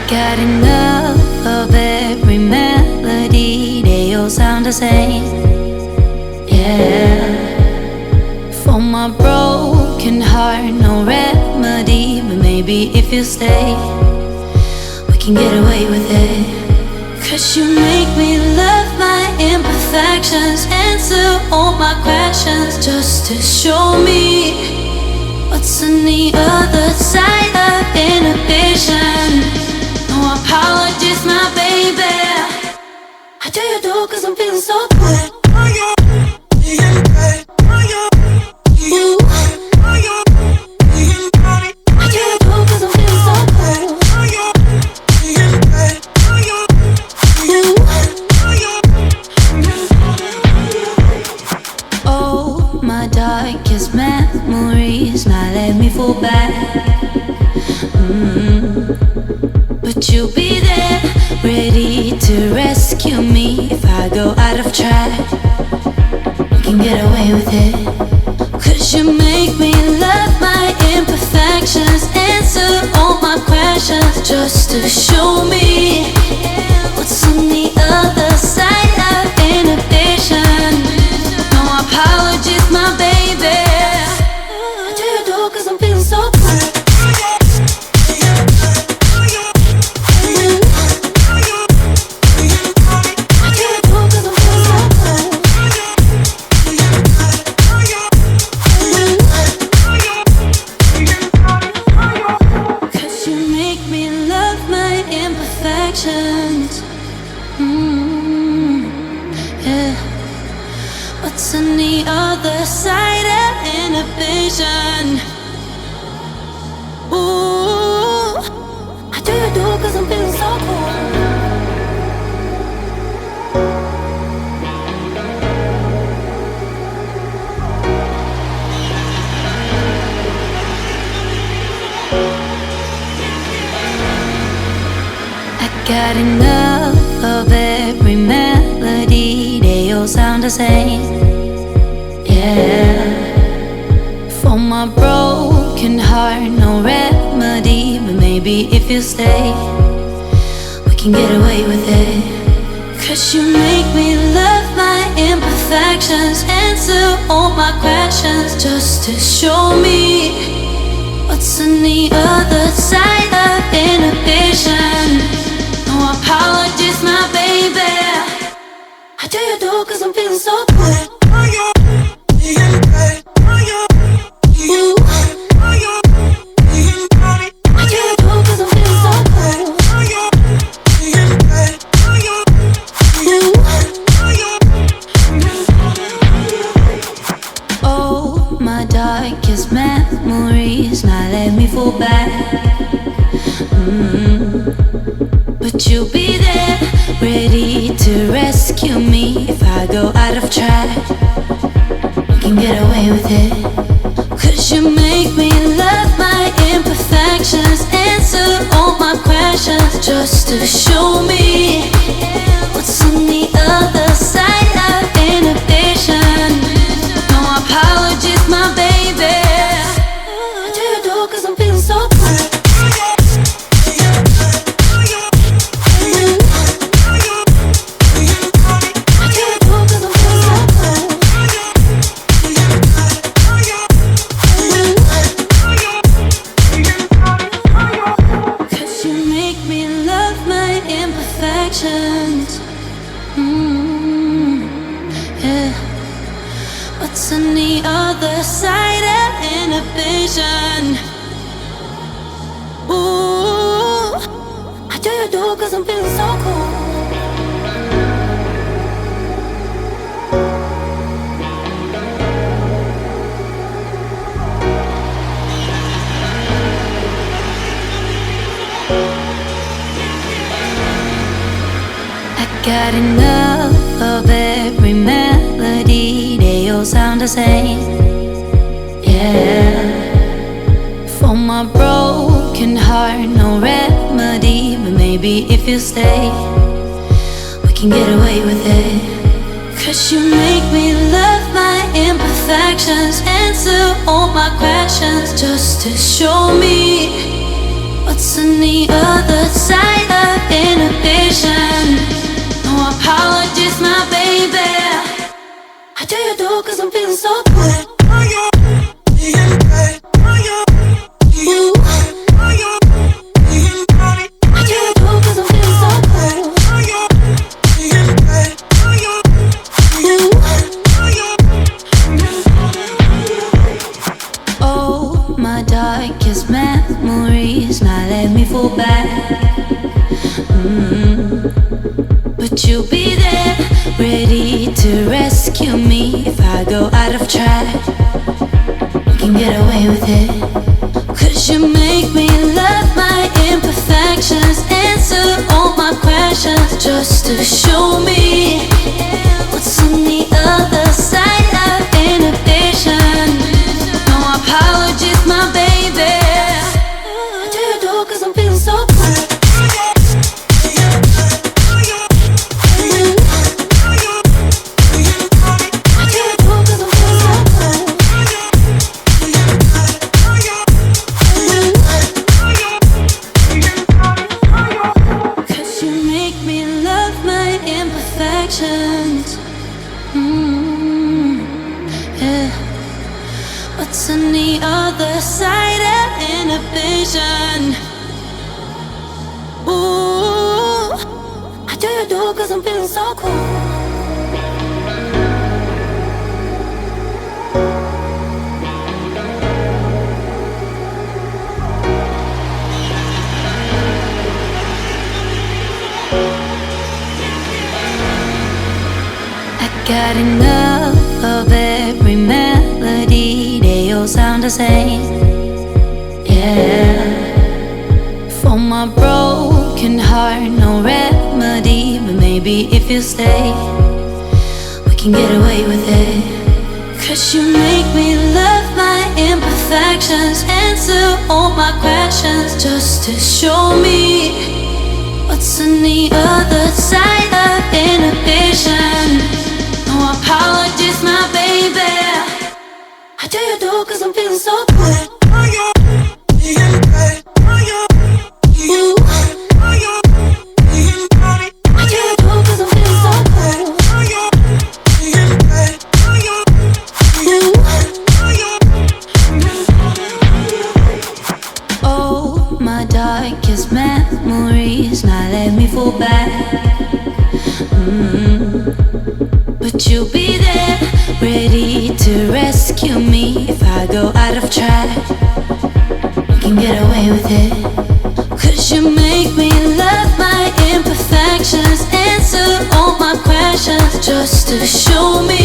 Got enough of every melody, they all sound the same. Yeah. For my broken heart, no remedy, but maybe if you stay, we can get away with it. 'Cause you make me love my imperfections, answer all my questions, just to show me what's on the other side of inhibition. No apologies, my baby. How do you do? 'Cause I'm feeling so good. Darkest memories now let me fall back. But you'll be there, ready to rescue me if I go out of track. We can get away with it. 'Cause you make me love my imperfections, answer all my questions, just to show me what's on the other side of inhibition. No apologies, my baby. How do you do? 'Cause I'm feeling so good. Yeah. What's on the other side of inhibition? Ooh, how do you do? 'Cause I'm feeling so cool. Got enough of every melody, they all sound the same. Yeah. For my broken heart, no remedy, but maybe if you stay, we can get away with it. 'Cause you make me love my imperfections, answer all my questions, just to show me what's on the other side of inhibition. No apologies, my baby. How do you do? 'Cause I'm feeling so good. Darkest memories now let me fall back. But you'll be there, ready to rescue me if I go out of track. We can get away with it. 'Cause you make me love my imperfections, answer all my questions, just to show me what's on the other side of inhibition. No apologies, my baby. How do you do? 'Cause I'm feeling so good. Yeah. What's on the other side of inhibition? Ooh, how do you do? 'Cause I'm feeling so cool. Got enough of every melody, they all sound the same. Yeah. For my broken heart, no remedy, but maybe if you stay, we can get away with it. 'Cause you make me love my imperfections, answer all my questions, just to show me what's on the other side do, cause I'm feeling so good. Darkest memories now let me fall back. But you'll be there, ready to rescue me if I go out of track. You can get away with it, 'cause you make me love my imperfections, answer all my questions just to show me what's on the other side of inhibition. No apologies, my baby. I do, 'cause I'm feeling so good. Yeah. What's on the other side of inhibition? Ooh, I do, 'cause I'm feeling so cool. Got enough of every melody, they all sound the same. Yeah, for my broken heart, no remedy. But maybe if you stay, we can get away with it. 'Cause you make me love my imperfections, answer all my questions just to show me what's on the other side of inhibition. No apologies, my baby. I do, 'cause I'm feeling so good. Ooh. I do, 'cause I'm feeling so good. Ooh. Oh, my darkest memories now let me fall back. But you'll be there, ready to rescue me if I go out of track. You can get away with it, 'cause you make me love my imperfections, answer all my questions just to show me